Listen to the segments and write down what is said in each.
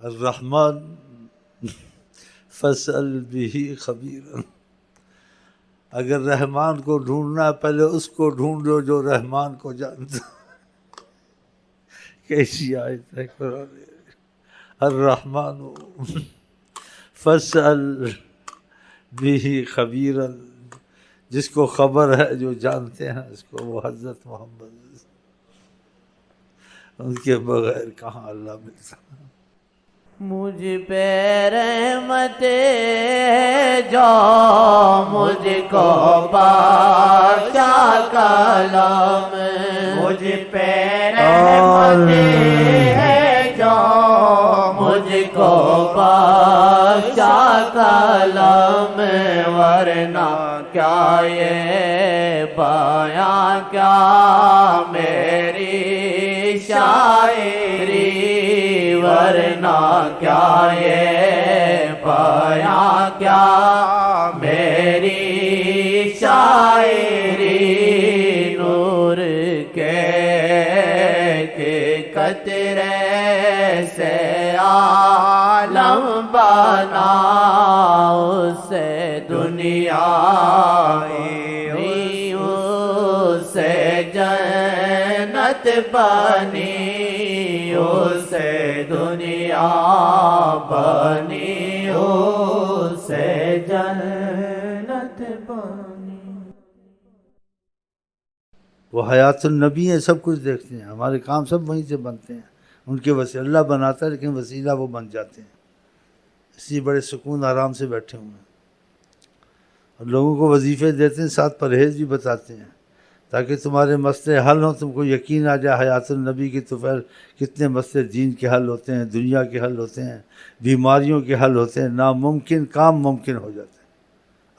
الرحمن فاسأل به خبیرا، اگر رحمان کو ڈھونڈنا ہے پہلے اس کو ڈھونڈو جو رحمان کو جانتا۔ کیسی آیت ہے قرآن! الرحمن فاسأل به خبیرا، جس کو خبر ہے، جو جانتے ہیں اس کو، وہ حضرت محمد، ان کے بغیر کہاں اللہ ملتا۔ مجھ پہ رحمت جو مجھ کو بخشا کلام، مجھ پہ رحمت ہے جو مجھ کو بخشا کلام، ورنہ کیا یہ بیاں کیا میری شاعری، ورنہ کیا یہ بیاں کیا میری شاعری، نور کے قطرے سے عالم بنا، اس سے دنیا اس سے جنت بنی، اس سے دنیا بنی، اس سے جنت بنی۔ وہ حیات النبی ہیں، سب کچھ دیکھتے ہیں، ہمارے کام سب وہیں سے بنتے ہیں، ان کے وسیلہ اللہ بناتا ہے، لیکن وسیلہ وہ بن جاتے ہیں، اس لیے بڑے سکون آرام سے بیٹھے ہوئے ہیں، اور لوگوں کو وظیفے دیتے ہیں، ساتھ پرہیز بھی بتاتے ہیں، تاکہ تمہارے مسئلے حل ہوں، تم کو یقین آ جائے حیات النبی کی تو پھر کتنے مسئلے دین کے حل ہوتے ہیں، دنیا کے حل ہوتے ہیں، بیماریوں کے حل ہوتے ہیں، ناممکن کام ممکن ہو جاتے ہیں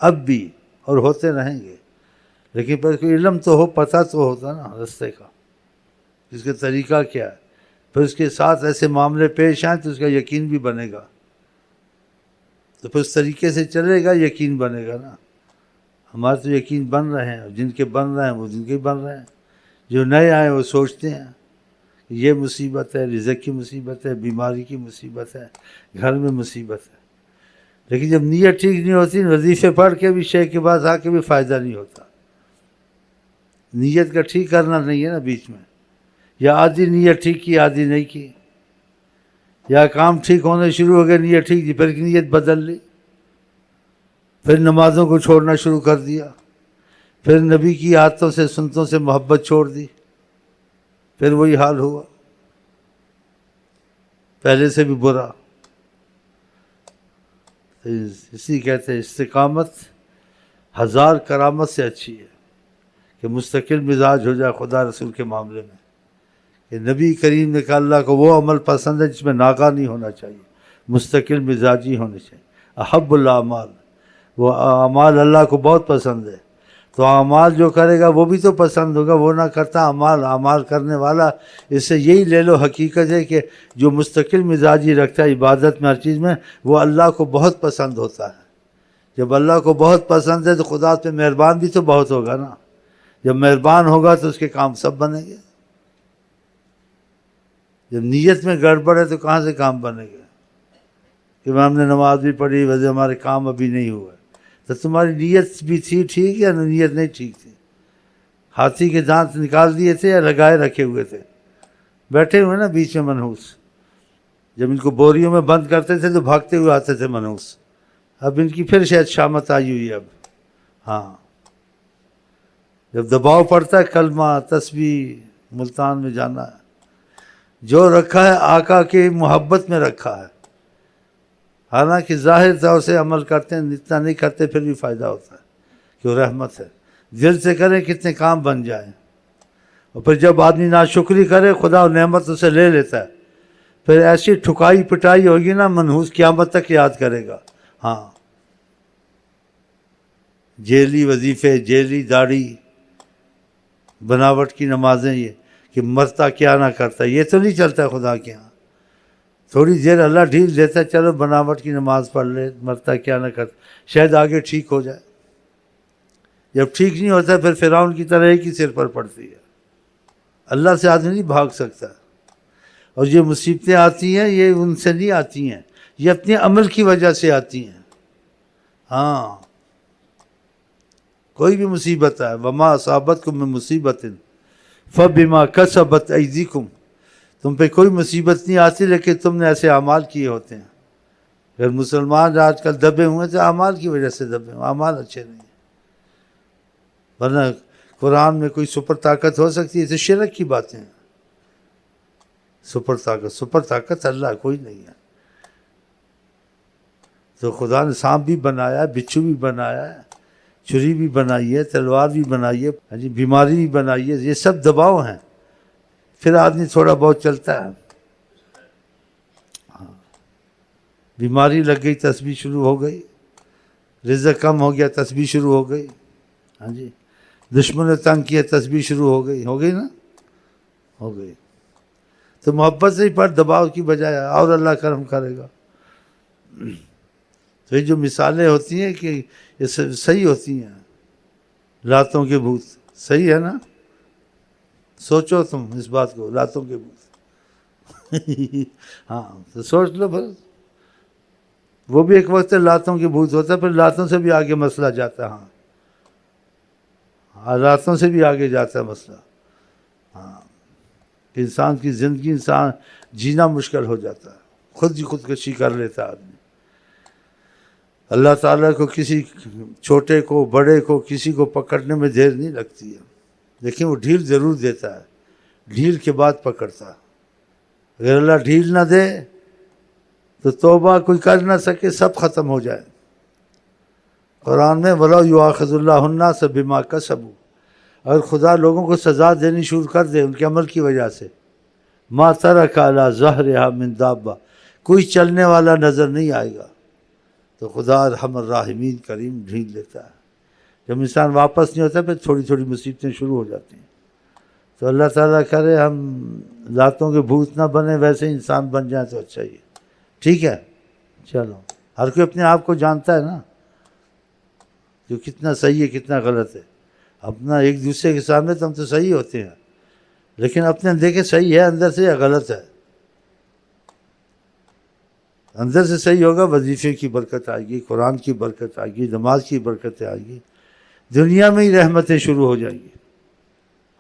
اب بھی، اور ہوتے رہیں گے، لیکن پھر کوئی علم تو ہو، پتہ تو ہوتا نا رستے کا، اس کا طریقہ کیا ہے، پھر اس کے ساتھ ایسے معاملے پیش آئیں تو اس کا یقین بھی بنے گا، تو پھر اس طریقے سے چلے گا، یقین بنے گا نا۔ ہمارے تو یقین بن رہے ہیں، جن کے بن رہے ہیں وہ جن کے بن رہے ہیں، جو نئے آئے وہ سوچتے ہیں یہ مصیبت ہے، رزق کی مصیبت ہے، بیماری کی مصیبت ہے، گھر میں مصیبت ہے، لیکن جب نیت ٹھیک نہیں ہوتی، وظیفے پڑھ کے بھی شیخ کے پاس آ کے بھی فائدہ نہیں ہوتا، نیت کا ٹھیک کرنا نہیں ہے نا بیچ میں، یا آدھی نیت ٹھیک کی آدھی نہیں کی، یا کام ٹھیک ہونے شروع ہو گئے، نیت ٹھیک تھی، پھر نیت بدل لی، پھر نمازوں کو چھوڑنا شروع کر دیا، پھر نبی کی عادتوں سے سنتوں سے محبت چھوڑ دی، پھر وہی حال ہوا، پہلے سے بھی برا۔ اسی کہتے ہیں استقامت ہزار کرامت سے اچھی ہے کہ مستقل مزاج ہو جائے خدا رسول کے معاملے میں، کہ نبی کریم نے کہا اللہ کو وہ عمل پسند ہے جس میں ناکا نہیں ہونا چاہیے، مستقل مزاجی ہونے چاہیے، احب الاعمال، وہ اعمال اللہ کو بہت پسند ہے، تو اعمال جو کرے گا وہ بھی تو پسند ہوگا، وہ نہ کرتا اعمال کرنے والا، اس سے یہی لے لو حقیقت ہے کہ جو مستقل مزاجی رکھتا ہے عبادت میں ہر چیز میں، وہ اللہ کو بہت پسند ہوتا ہے، جب اللہ کو بہت پسند ہے تو خدا پہ مہربان بھی تو بہت ہوگا نا، جب مہربان ہوگا تو اس کے کام سب بنیں گے، جب نیت میں گڑبڑ ہے تو کہاں سے کام بنے گا، کہ ہم نے نماز بھی پڑھی ویسے ہمارے کام ابھی نہیں ہوا، تو تمہاری نیت بھی تھی ٹھیک یا نیت نہیں ٹھیک تھی، ہاتھی کے دانت نکال دیے تھے یا لگائے رکھے ہوئے تھے، بیٹھے ہوئے نا بیچ میں منحوس، جب ان کو بوریوں میں بند کرتے تھے تو بھاگتے ہوئے آتے تھے منحوس، اب ان کی پھر شاید شامت آئی ہوئی ہے اب، ہاں جب دباؤ پڑتا ہے کلمہ تسبیح ملتان میں جانا ہے، جو رکھا ہے آقا کی محبت میں رکھا ہے، حالانکہ ظاہر طور سے عمل کرتے ہیں، اتنا نہیں کرتے پھر بھی فائدہ ہوتا ہے کہ وہ رحمت ہے، دل سے کریں کتنے کام بن جائیں، اور پھر جب آدمی ناشکری کرے خدا نعمت اسے لے لیتا ہے، پھر ایسی ٹھکائی پٹائی ہوگی نا منحوس قیامت تک یاد کرے گا، ہاں جیلی وظیفے، جیلی داڑھی، بناوٹ کی نمازیں، یہ کہ مرتا کیا نہ کرتا، یہ تو نہیں چلتا خدا کے ہاں، تھوڑی دیر اللہ ڈھیل دیتا ہے، چلو بناوٹ کی نماز پڑھ لے، مرتا کیا نہ کرتا، شاید آگے ٹھیک ہو جائے، جب ٹھیک نہیں ہوتا پھر فرعون کی طرح ایک ہی سر پر پڑتی ہے، اللہ سے آدمی نہیں بھاگ سکتا، اور یہ مصیبتیں آتی ہیں یہ ان سے نہیں آتی ہیں، یہ اپنے عمل کی وجہ سے آتی ہیں۔ ہاں، کوئی بھی مصیبت ہے، وما اصابتکم من مصیبت فبما کسبت ایدیکم، تم پہ کوئی مصیبت نہیں آتی لیکن تم نے ایسے اعمال کیے ہوتے ہیں۔ اگر مسلمان آج کل دبے ہوئے تو اعمال کی وجہ سے دبے ہوئے، اعمال اچھے نہیں ہیں، ورنہ قرآن میں کوئی سپر طاقت ہو سکتی ہے؟ تو شرک کی باتیں ہیں۔ سپر طاقت اللہ کوئی نہیں ہے۔ تو خدا نے سانپ بھی بنایا ہے، بچھو بھی بنایا ہے، چھری بھی بنائی ہے، تلوار بھی بنائی ہے، بیماری بھی بنائی ہے، یہ سب دباؤ ہیں، پھر آدمی تھوڑا بہت چلتا ہے۔ بیماری لگ گئی تسبیح شروع ہو گئی، رزق کم ہو گیا تسبیح شروع ہو گئی، ہاں جی، دشمن نے تنگ کیا تسبیح شروع ہو گئی نا، ہو گئی۔ تو محبت سے ہی پر دباؤ کی بجائے اور اللہ کرم کرے گا۔ تو یہ جو مثالیں ہوتی ہیں کہ یہ صحیح ہوتی ہیں، لاتوں کے بھوت صحیح ہے نا، سوچو تم اس بات کو، لاتوں کے بھوت ہاں تو سوچ لو بس، وہ بھی ایک وقت لاتوں کے بھوت ہوتا ہے، پھر لاتوں سے بھی آگے مسئلہ جاتا ہے۔ ہاں، لاتوں سے بھی آگے جاتا ہے مسئلہ، ہاں، کہ انسان کی زندگی انسان جینا مشکل ہو جاتا ہے، خود ہی خودکشی کر لیتا ہے آدمی۔ اللہ تعالیٰ کو کسی چھوٹے کو بڑے کو کسی کو پکڑنے میں دیر نہیں لگتی ہے، لیکن وہ ڈھیل ضرور دیتا ہے، ڈھیل کے بعد پکڑتا ہے۔ اگر اللہ ڈھیل نہ دے تو توبہ کوئی کر نہ سکے، سب ختم ہو جائے۔ قرآن میں وَلَوْ يُؤَاخِذُ اللَّهُ النَّاسَ بِمَا كَسَبُوا، اگر خدا لوگوں کو سزا دینی شروع کر دے ان کے عمل کی وجہ سے، مَا تَرَكَ عَلَىٰ ظَهْرِهَا مِن دَابَّةٍ، کوئی چلنے والا نظر نہیں آئے گا، تو خدا ارحم الراحمین کریم ڈھیل لیتا ہے۔ جب انسان واپس نہیں ہوتا پھر تھوڑی تھوڑی مصیبتیں شروع ہو جاتی ہیں۔ تو اللہ تعالیٰ کرے ہم لاتوں کے بھوت نہ بنے، ویسے ہی انسان بن جائیں تو اچھا ہی ہے۔ ٹھیک ہے، چلو، ہر کوئی اپنے آپ کو جانتا ہے نا، جو کتنا صحیح ہے کتنا غلط ہے۔ اپنا ایک دوسرے کے سامنے تو ہم تو صحیح ہوتے ہیں، لیکن اپنے دیکھیں صحیح ہے اندر سے یا غلط ہے۔ اندر سے صحیح ہوگا، وظیفے کی برکت آئے گی، قرآن کی برکت آئے گی، نماز کی برکتیں آئے گی، دنیا میں ہی رحمتیں شروع ہو جائیں گی۔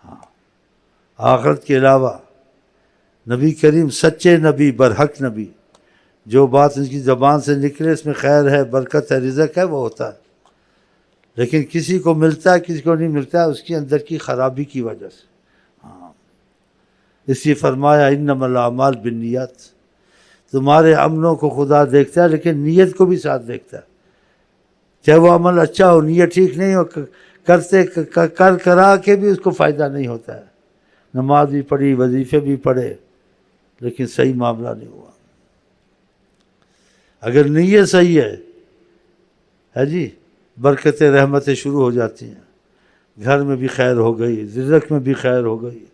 ہاں، آخرت کے علاوہ نبی کریم سچے نبی، برحق نبی، جو بات ان کی زبان سے نکلے اس میں خیر ہے، برکت ہے، رزق ہے، وہ ہوتا ہے۔ لیکن کسی کو ملتا ہے کسی کو نہیں ملتا ہے، اس کی اندر کی خرابی کی وجہ سے۔ ہاں، اس لیے فرمایا انما الاعمال بالنیات، تمہارے عملوں کو خدا دیکھتا ہے لیکن نیت کو بھی ساتھ دیکھتا ہے۔ چاہے وہ عمل اچھا ہو، نیت ٹھیک نہیں ہو، کرا کے بھی اس کو فائدہ نہیں ہوتا ہے۔ نماز بھی پڑھی، وظیفے بھی پڑھے، لیکن صحیح معاملہ نہیں ہوا۔ اگر نیت صحیح ہے جی، برکتیں رحمتیں شروع ہو جاتی ہیں، گھر میں بھی خیر ہو گئی، رزق میں بھی خیر ہو گئی،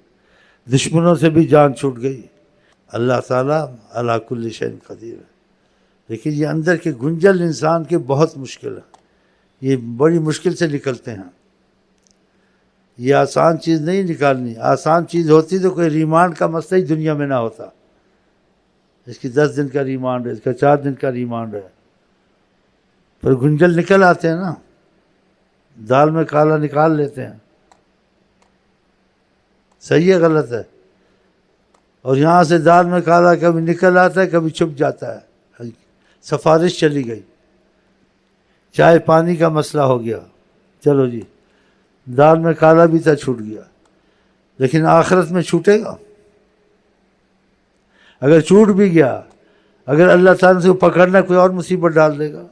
دشمنوں سے بھی جان چھوٹ گئی۔ اللہ تعالیٰ علی کل شیء قدیر ہے، لیکن یہ اندر کے گنجل انسان کے بہت مشکل ہے، یہ بڑی مشکل سے نکلتے ہیں۔ یہ آسان چیز نہیں نکالنی، آسان چیز ہوتی تو کوئی ریمانڈ کا مسئلہ ہی دنیا میں نہ ہوتا۔ اس کی 10 دن کا ریمانڈ ہے، اس کا 4 دن کا ریمانڈ ہے، پر گنجل نکل آتے ہیں نا، دال میں کالا نکال لیتے ہیں۔ صحیح ہے غلط ہے؟ اور یہاں سے دال میں کالا کبھی نکل آتا ہے کبھی چھپ جاتا ہے، سفارش چلی گئی، چائے پانی کا مسئلہ ہو گیا، چلو جی دال میں کالا بھی تھا چھوٹ گیا، لیکن آخرت میں چھوٹے گا؟ اگر چھوٹ بھی گیا، اگر اللہ تعالیٰ سے پکڑنا کوئی اور مصیبت ڈال دے گا،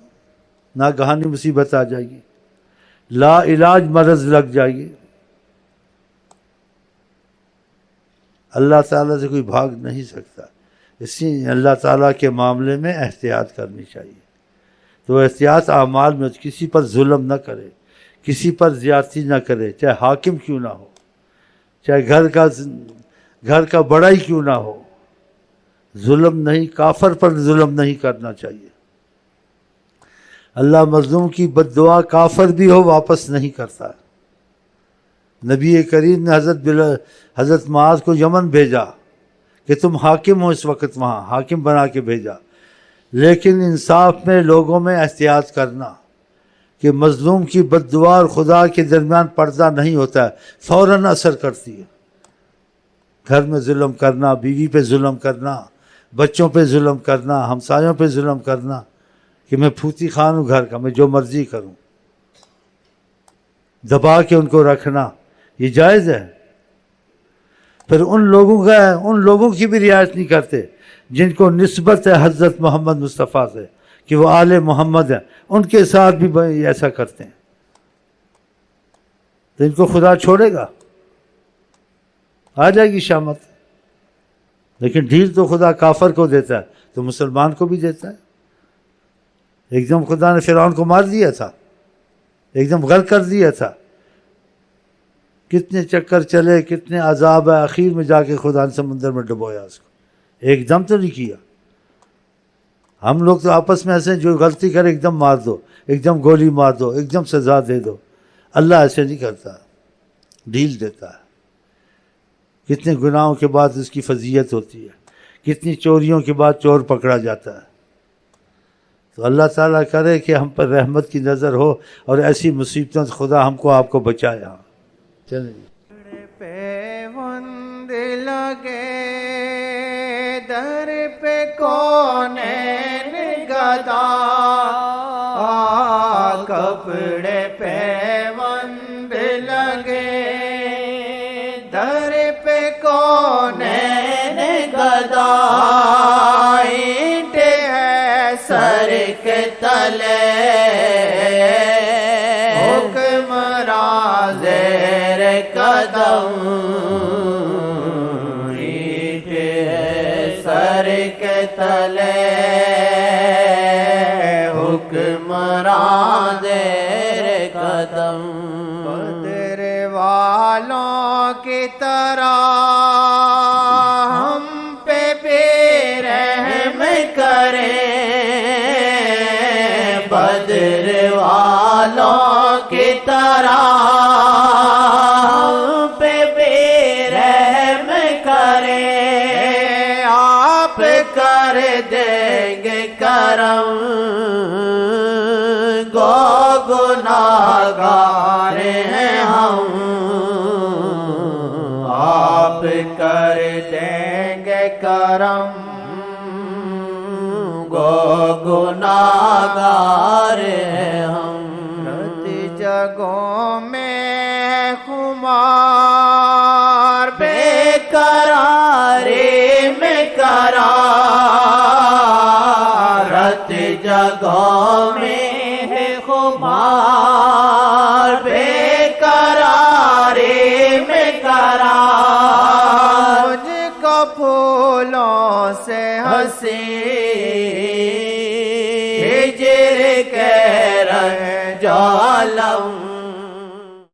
ناگہانی مصیبت آ جائے گی، لا علاج مرض لگ جائے گی۔ اللہ تعالیٰ سے کوئی بھاگ نہیں سکتا، اس لیے اللہ تعالیٰ کے معاملے میں احتیاط کرنی چاہیے۔ تو احتیاط اعمال میں کسی پر ظلم نہ کرے، کسی پر زیادتی نہ کرے، چاہے حاکم کیوں نہ ہو، چاہے گھر کا بڑا ہی کیوں نہ ہو، ظلم نہیں، کافر پر ظلم نہیں کرنا چاہیے۔ اللہ مظلوم کی بد دعا کافر بھی ہو واپس نہیں کرتا۔ نبی کریم نے حضرت معاذ کو یمن بھیجا کہ تم حاکم ہو اس وقت وہاں، حاکم بنا کے بھیجا، لیکن انصاف میں لوگوں میں احتیاط کرنا کہ مظلوم کی بد دعا اور خدا کے درمیان پردہ نہیں ہوتا ہے، فوراً اثر کرتی ہے۔ گھر میں ظلم کرنا، بیوی پہ ظلم کرنا، بچوں پہ ظلم کرنا، ہمسایوں پہ ظلم کرنا کہ میں پھوتی خان ہوں گھر کا، میں جو مرضی کروں، دبا کے ان کو رکھنا، یہ جائز ہے؟ پھر ان لوگوں کی بھی رعایت نہیں کرتے جن کو نسبت ہے حضرت محمد مصطفیٰ سے کہ وہ آل محمد ہیں، ان کے ساتھ بھی ایسا کرتے ہیں، تو ان کو خدا چھوڑے گا؟ آ جائے گی شامت۔ لیکن ڈھیل تو خدا کافر کو دیتا ہے تو مسلمان کو بھی دیتا ہے۔ ایک دم خدا نے فرعون کو مار دیا تھا، ایک دم غرق کر دیا تھا، کتنے چکر چلے، کتنے عذاب ہے، اخیر میں جا کے خدا نے سمندر میں ڈبویا اس کو، ایک دم تو نہیں کیا۔ ہم لوگ تو آپس میں ایسے جو غلطی کرے ایک دم مار دو، ایک دم گولی مار دو، ایک دم سزا دے دو۔ اللہ ایسے نہیں کرتا، ڈھیل دیتا ہے۔ کتنے گناہوں کے بعد اس کی فضیلت ہوتی ہے، کتنی چوریوں کے بعد چور پکڑا جاتا ہے۔ تو اللہ تعالیٰ کرے کہ ہم پر رحمت کی نظر ہو اور ایسی مصیبتوں سے خدا ہم کو آپ کو بچائے۔ چلیں پیوند لگے در پہ کونین گدا، کپڑے پیوند لگے در پہ کونین گدا، اینٹ ہے سر کے تلے حکمراں زیر قدم، اینٹ ہے سر کے تلے حکمراں زیر قدم۔ بدر والوں کی طرح ہم پہ بھی رحم کریں، بدر والوں کی طرح ہم پہ بھی رحم کریں، آپ کر دیں گے کرم، گو گناہگار ہیں ہم، آپ کر دیں گے کرم، گو گناہگار ہیں ہم۔ رت جگہوں میں خمار، بے قراری میں قرار، رت جگہوں میں ہے خمار، بے قراری میں قرار، مجھ کو پھولوں سے ہنسی ہجر کے رہ جالم،